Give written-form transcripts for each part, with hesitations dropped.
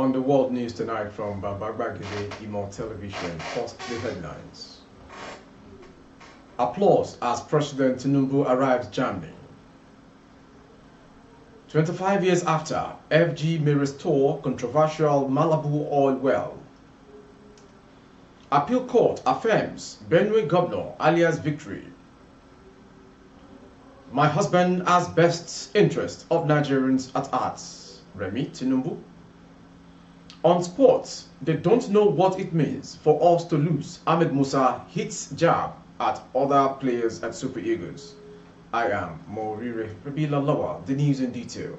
On the world news tonight from Babagbagede Imo Television, first the headlines. Applause as President Tinubu arrives Germany. 25 years after, FG may restore controversial Malibu oil well. Appeal court affirms Benue governor alias victory. My husband has best interest of Nigerians at heart. Remi Tinubu. On sports, they don't know what it means for us to lose. Ahmed Musa hits jab at other players at Super Eagles. I am Morire Rabilalawa, the news in detail.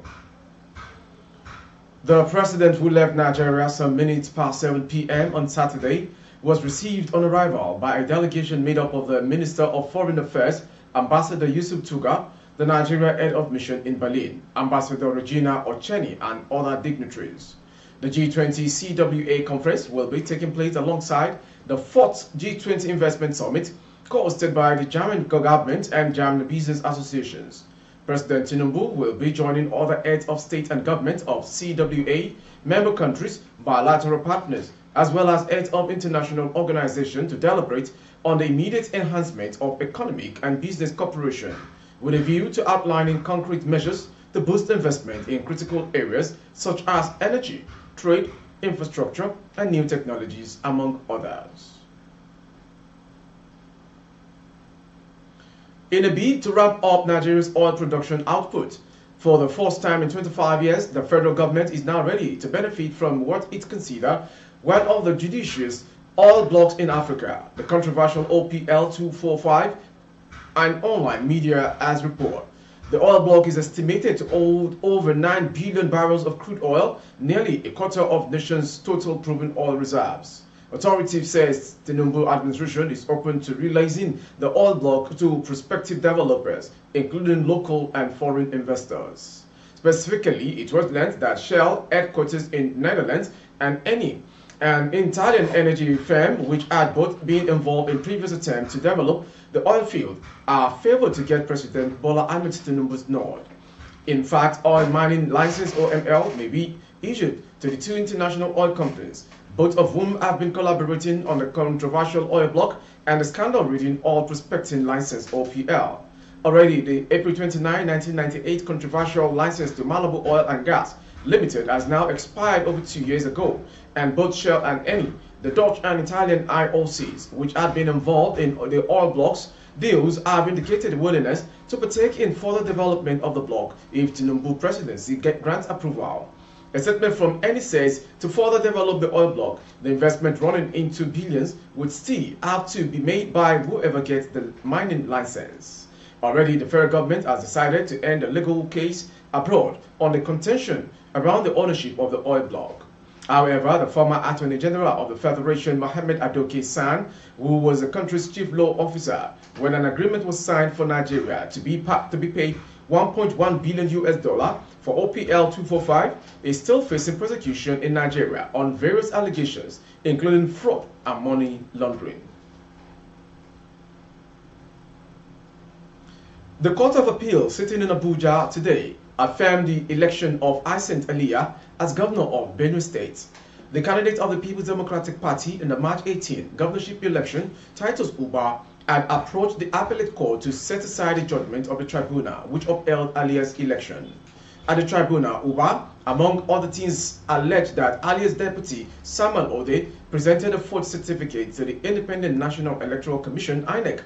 The president who left Nigeria some minutes past 7 p.m. on Saturday was received on arrival by a delegation made up of the Minister of Foreign Affairs, Ambassador Yusuf Tuga, the Nigeria head of mission in Berlin, Ambassador Regina Ocheni, and other dignitaries. The G20 CWA conference will be taking place alongside the 4th G20 Investment Summit, co-hosted by the German government and German business associations. President Tinubu will be joining other heads of state and government of CWA, member countries, bilateral partners, as well as heads of international organizations to deliberate on the immediate enhancement of economic and business cooperation, with a view to outlining concrete measures to boost investment in critical areas such as energy, trade, infrastructure, and new technologies, among others. In a bid to ramp up Nigeria's oil production output, for the first time in 25 years, the federal government is now ready to benefit from what it considers one of the judicious oil blocks in Africa, the controversial OPL 245, and online media has reported. The oil block is estimated to hold over 9 billion barrels of crude oil, nearly a quarter of the nation's total proven oil reserves. Authorities says the Tinubu administration is open to releasing the oil block to prospective developers, including local and foreign investors. Specifically, it was learned that Shell, headquarters in Netherlands, and Eni, an Italian energy firm which had both been involved in previous attempts to develop the oil field, are favored to get President Bola Ahmed Tinubu's nod. In fact, oil mining license OML may be issued to the two international oil companies, both of whom have been collaborating on the controversial oil block and the scandal-ridden oil prospecting license OPL. Already, the April 29, 1998 controversial license to Malibu Oil and Gas Limited has now expired over 2 years ago, and both Shell and Eni, the Dutch and Italian IOCs, which had been involved in the oil blocks deals, have indicated willingness to partake in further development of the block if Tinubu presidency grants approval. A statement from Eni says to further develop the oil block, the investment running into billions would still have to be made by whoever gets the mining license. Already, the federal government has decided to end the legal case abroad on the contention around the ownership of the oil block. However, the former Attorney General of the Federation, Mohammed Adelekes, who was the country's chief law officer when an agreement was signed for Nigeria to be paid $1.1 billion for OPL 245, is still facing prosecution in Nigeria on various allegations, including fraud and money laundering. The Court of Appeal sitting in Abuja today affirmed the election of Hyacinth Aliyah as governor of Benue State. The candidate of the People's Democratic Party in the March 18 governorship election, Titus Uba, had approached the appellate court to set aside the judgment of the tribunal which upheld Aliyah's election. At the tribunal, Uba, among other things, alleged that Aliyah's deputy, Samuel Ode, presented a fraud certificate to the Independent National Electoral Commission, INEC.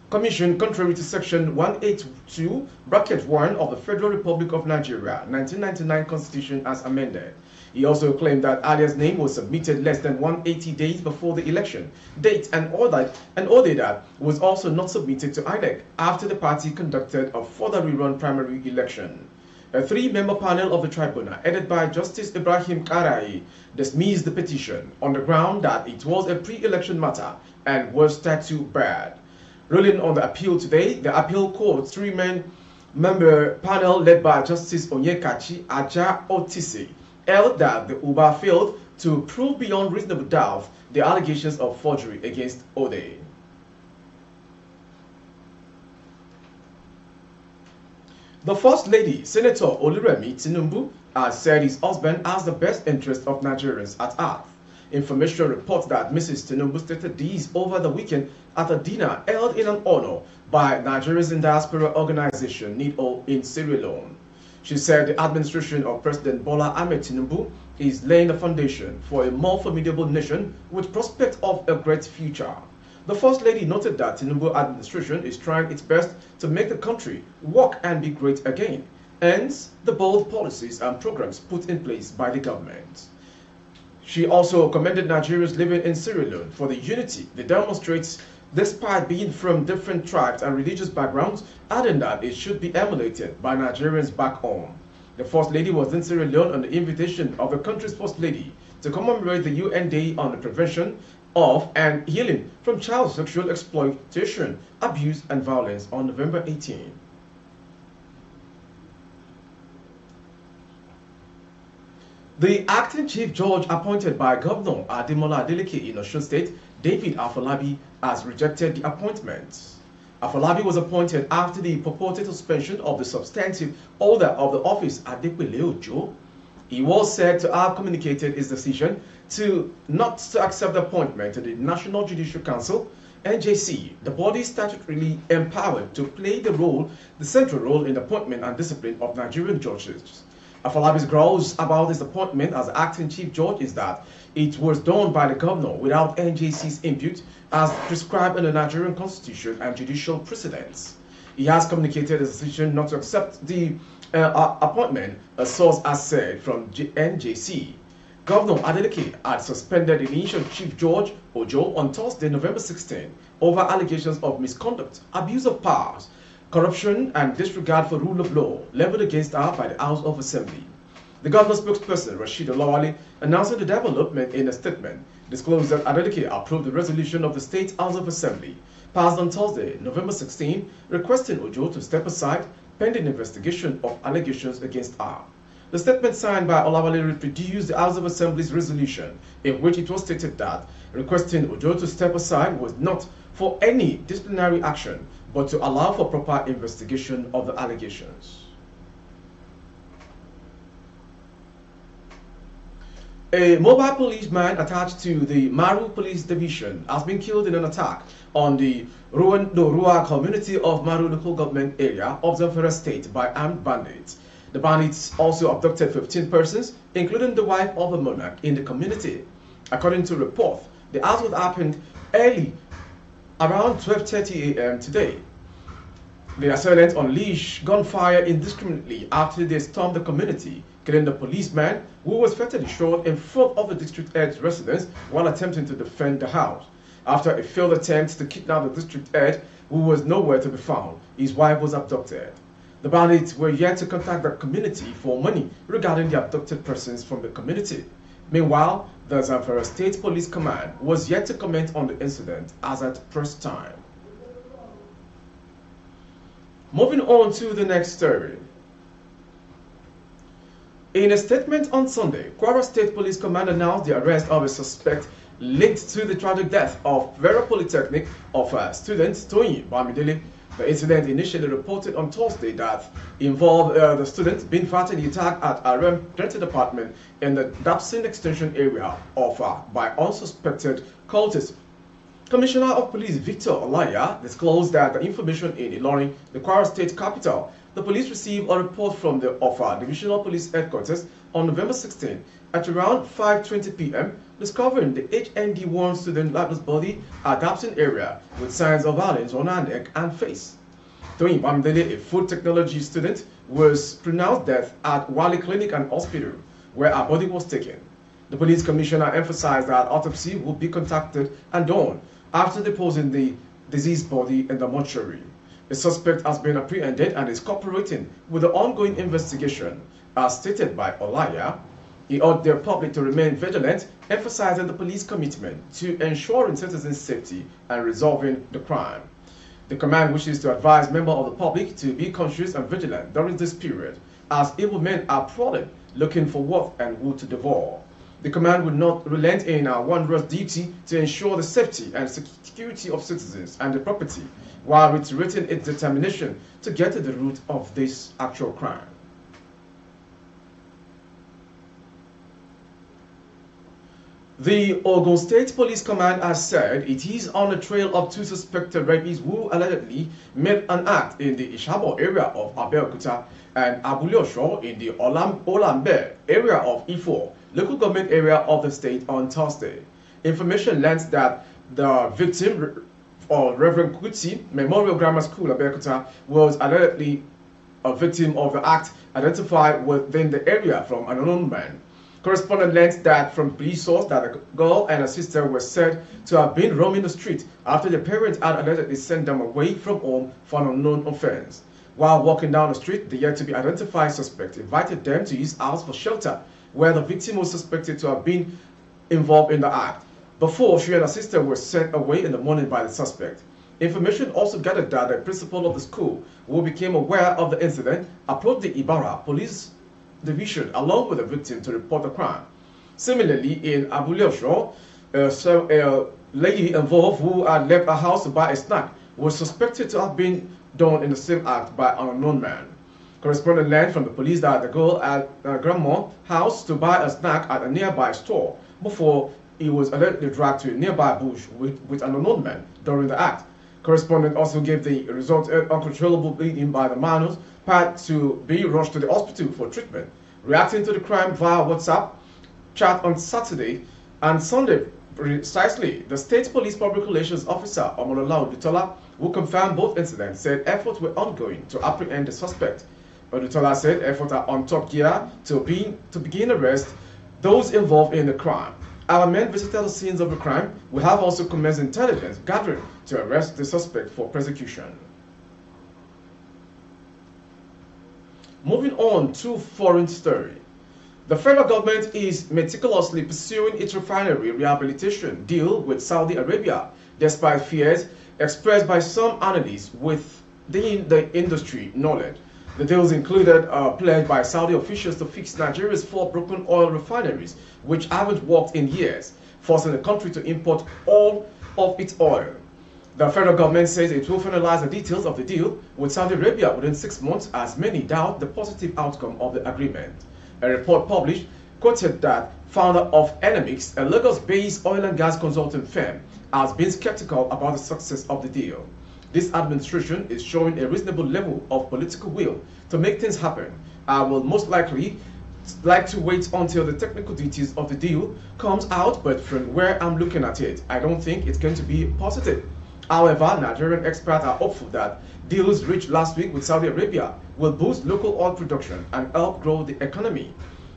Commission, contrary to Section 182(1) of the Federal Republic of Nigeria, 1999 Constitution as amended. He also claimed that Aliyah's name was submitted less than 180 days before the election date, and ordered that was also not submitted to INEC after the party conducted a further rerun primary election. A three-member panel of the tribunal, headed by Justice Ibrahim Karai, dismissed the petition on the ground that it was a pre-election matter and was statute barred. Ruling on the appeal today, the appeal court's three-member panel led by Justice Onyekachi Aja Otisi held that the Uba failed to prove beyond reasonable doubt the allegations of forgery against Ode. The First Lady, Senator Oluremi Tinubu, said his husband has the best interest of Nigerians at heart. Information reports that Mrs. Tinubu stated these over the weekend at a dinner held in an honor by Nigerians in Diaspora Organization (NIDO) in Sierra Leone. She said the administration of President Bola Ahmed Tinubu is laying the foundation for a more formidable nation with prospect of a great future. The First Lady noted that Tinubu administration is trying its best to make the country work and be great again, hence the bold policies and programs put in place by the government. She also commended Nigerians living in Sierra Leone for the unity they demonstrate despite being from different tribes and religious backgrounds, adding that it should be emulated by Nigerians back home. The First Lady was in Sierra Leone on the invitation of the country's First Lady to commemorate the UN Day on the Prevention of and Healing from Child Sexual Exploitation, Abuse and Violence on November 18. The acting chief judge appointed by Governor Adelekes in Osun State, David Afolabi, has rejected the appointment. Afolabi was appointed after the purported suspension of the substantive holder of the office, Adepele Ojo. He was said to have communicated his decision not to accept the appointment to the National Judicial Council, NJC, the body statutorily empowered to play the central role in the appointment and discipline of Nigerian judges. Afolabi's grouse about his appointment as acting chief judge is that it was done by the governor without NJC's input as prescribed in the Nigerian constitution and judicial precedents. He has communicated his decision not to accept the appointment, a source has said from NJC. Governor Adelekes had suspended the initial chief judge Ojo on Thursday, November 16, over allegations of misconduct, abuse of powers, corruption and disregard for rule of law leveled against her by the House of Assembly. The governor's spokesperson, Rashid Olawale, announcing the development in a statement, disclosed that Adelekes approved the resolution of the State House of Assembly, passed on Thursday, November 16, requesting Ojo to step aside pending investigation of allegations against her. The statement signed by Olawale reproduced the House of Assembly's resolution, in which it was stated that requesting Ojo to step aside was not for any disciplinary action, but to allow for proper investigation of the allegations. A mobile policeman attached to the Maru Police Division has been killed in an attack on the Rua community of Maru local government area of Zamfara State by armed bandits. The bandits also abducted 15 persons, including the wife of a monarch in the community. According to reports, the assault happened early around 12:30 a.m. today. The assailants unleashed gunfire indiscriminately after they stormed the community, killing the policeman who was fatally shot in front of the district head's residence while attempting to defend the house. After a failed attempt to kidnap the district head, who was nowhere to be found, his wife was abducted. The bandits were yet to contact the community for money regarding the abducted persons from the community. Meanwhile, the Zamfara State Police Command was yet to comment on the incident as at press time. Moving on to the next story. In a statement on Sunday, Kwara State Police Command announced the arrest of a suspect linked to the tragic death of Vera Polytechnic of student Toyin Bamidele. The incident initially reported on Thursday that involved the student being fatally attacked at a rented apartment in the Dapsin Extension area of by unsuspected cultists. Commissioner of Police Victor Olaya disclosed that the information in Ilorin, the Kwara State capital, the police received a report from the Divisional Police Headquarters on November 16 at around 5:20 p.m. discovering the HND1 student lifeless body at Dapsin area with signs of violence on her neck and face. Toyin Bamidele, a food technology student, was pronounced dead at Wali Clinic and Hospital, where her body was taken. The police commissioner emphasized that autopsy would be conducted and done after deposing the deceased body in the mortuary. The suspect has been apprehended and is cooperating with the ongoing investigation. As stated by Olaya, he urged the public to remain vigilant, emphasizing the police commitment to ensuring citizens' safety and resolving the crime. The command wishes to advise members of the public to be conscious and vigilant during this period, as evil men are prowling, looking for what and who to devour. The command will not relent in our wondrous duty to ensure the safety and security of citizens and the property, while reiterating its determination to get to the root of this actual crime. The Ogun State Police Command has said it is on the trail of two suspected rapists who allegedly made an act in the Ishabo area of Abeokuta and Abulosho in the Olambe area of Ifo, local government area of the state on Thursday. Information learns that the victim, or Reverend Kuti Memorial Grammar School Abeokuta, was allegedly a victim of the act identified within the area from an unknown man. Correspondent learned that from police source that the girl and her sister were said to have been roaming the street after their parents had allegedly sent them away from home for an unknown offense. While walking down the street, the yet to be identified suspect invited them to his house for shelter, where the victim was suspected to have been involved in the act, before she and her sister were sent away in the morning by the suspect. Information also gathered that the principal of the school, who became aware of the incident, approached the Ibarra police division along with the victim to report the crime. Similarly, in Abulosho, a lady involved who had left her house to buy a snack was suspected to have been done in the same act by an unknown man. Correspondent learned from the police that the girl at grandma's house to buy a snack at a nearby store before he was allegedly dragged to a nearby bush with an unknown man during the act. Correspondent also gave the resulted uncontrollable bleeding by the minors had to be rushed to the hospital for treatment. Reacting to the crime via WhatsApp chat on Saturday and Sunday precisely, the State Police Public Relations Officer Omolola Odutola, who confirmed both incidents, said efforts were ongoing to apprehend the suspect. Odutola said efforts are on top gear to begin arrest those involved in the crime. Our men visited the scenes of the crime. We have also commenced intelligence gathering to arrest the suspect for prosecution. Moving on to foreign story. The federal government is meticulously pursuing its refinery rehabilitation deal with Saudi Arabia, despite fears expressed by some analysts within the industry knowledge. The deals included a pledge by Saudi officials to fix Nigeria's 4 broken oil refineries, which haven't worked in years, forcing the country to import all of its oil. The federal government says it will finalize the details of the deal with Saudi Arabia within 6 months, as many doubt the positive outcome of the agreement. A report published quoted that founder of Adelekes, a Lagos-based oil and gas consulting firm, has been skeptical about the success of the deal. This administration is showing a reasonable level of political will to make things happen. I will most likely like to wait until the technical details of the deal comes out, but from where I'm looking at it, I don't think it's going to be positive. However, Nigerian experts are hopeful that deals reached last week with Saudi Arabia will boost local oil production and help grow the economy.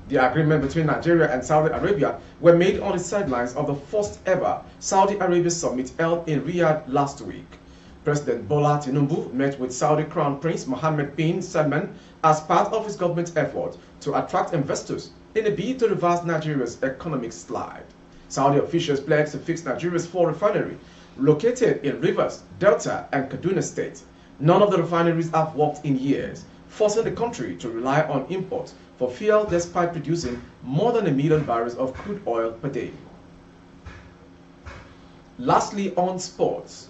The agreement between Nigeria and Saudi Arabia were made on the sidelines of the first ever Saudi Arabia summit held in Riyadh last week. President Bola Tinubu met with Saudi Crown Prince Mohammed bin Salman as part of his government's effort to attract investors in a bid to reverse Nigeria's economic slide. Saudi officials pledged to fix Nigeria's 4 refineries located in Rivers, Delta, and Kaduna states. None of the refineries have worked in years, forcing the country to rely on imports for fuel despite producing more than 1 million barrels of crude oil per day. Lastly, on sports.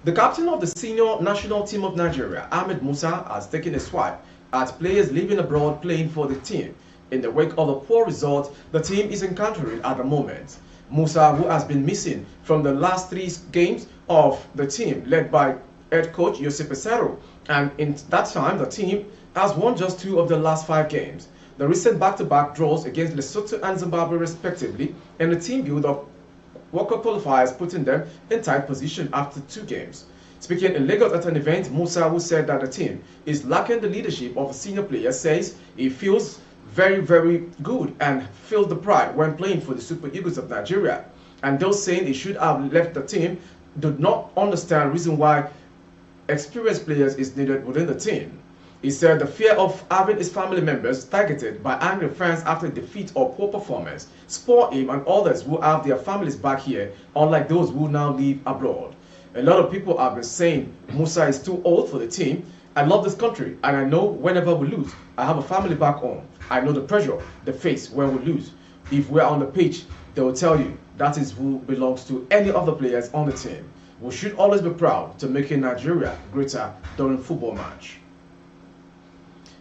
The captain of the senior national team of Nigeria, Ahmed Musa, has taken a swipe at players living abroad playing for the team in the wake of the poor result the team is encountering at the moment. Musa, who has been missing from the last 3 games of the team led by head coach Joseph Pesero, and in that time the team has won just 2 of the last 5 games. The recent back-to-back draws against Lesotho and Zimbabwe respectively, and the team build-up World Cup qualifiers, putting them in tight position after 2 games. Speaking in Lagos at an event, Musa, who said that the team is lacking the leadership of a senior player, says he feels very, very good and feels the pride when playing for the Super Eagles of Nigeria. And those saying he should have left the team do not understand the reason why experienced players is needed within the team. He said the fear of having his family members targeted by angry fans after defeat or poor performance spur him and others who have their families back here, unlike those who now live abroad. A lot of people have been saying Musa is too old for the team. I love this country, and I know whenever we lose, I have a family back home. I know the pressure they face when we lose. If we're on the pitch, they will tell you that is who belongs to any of the players on the team. We should always be proud to making Nigeria greater during football match.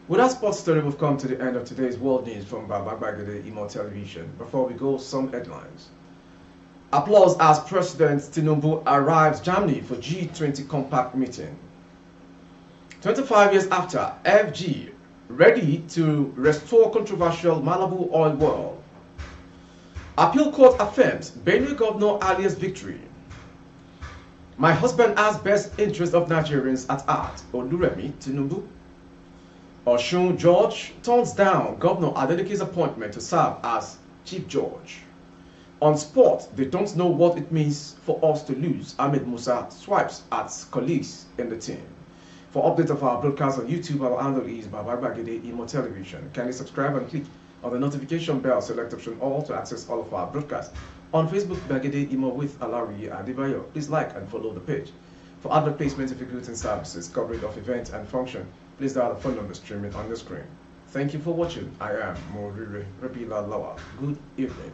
With that sports story, we've come to the end of today's world news from Babagagade Imo Television. Before we go, some headlines. Applause as President Tinubu arrives Germany for G20 compact meeting. 25 years after, FG ready to restore controversial Malibu oil well. Appeal court affirms Benue governor alias victory. My husband has best interest of Nigerians at heart. Oluremi Tinubu. Osun George turns down Governor Adelekes' appointment to serve as Chief Judge. On sport, they don't know what it means for us to lose. Ahmed Musa swipes at colleagues in the team. For updates of our broadcast on YouTube, our handle is Babagagade Imo Television. Kindly subscribe and click on the notification bell, select option all to access all of our broadcasts. On Facebook, Bagade Imo with Alari Adebayo. Please like and follow the page. For other placements of your goods and services, coverage of events and function, please dial the phone number streaming on the screen. Thank you for watching. I am Morire Rabila Lawa. Good evening.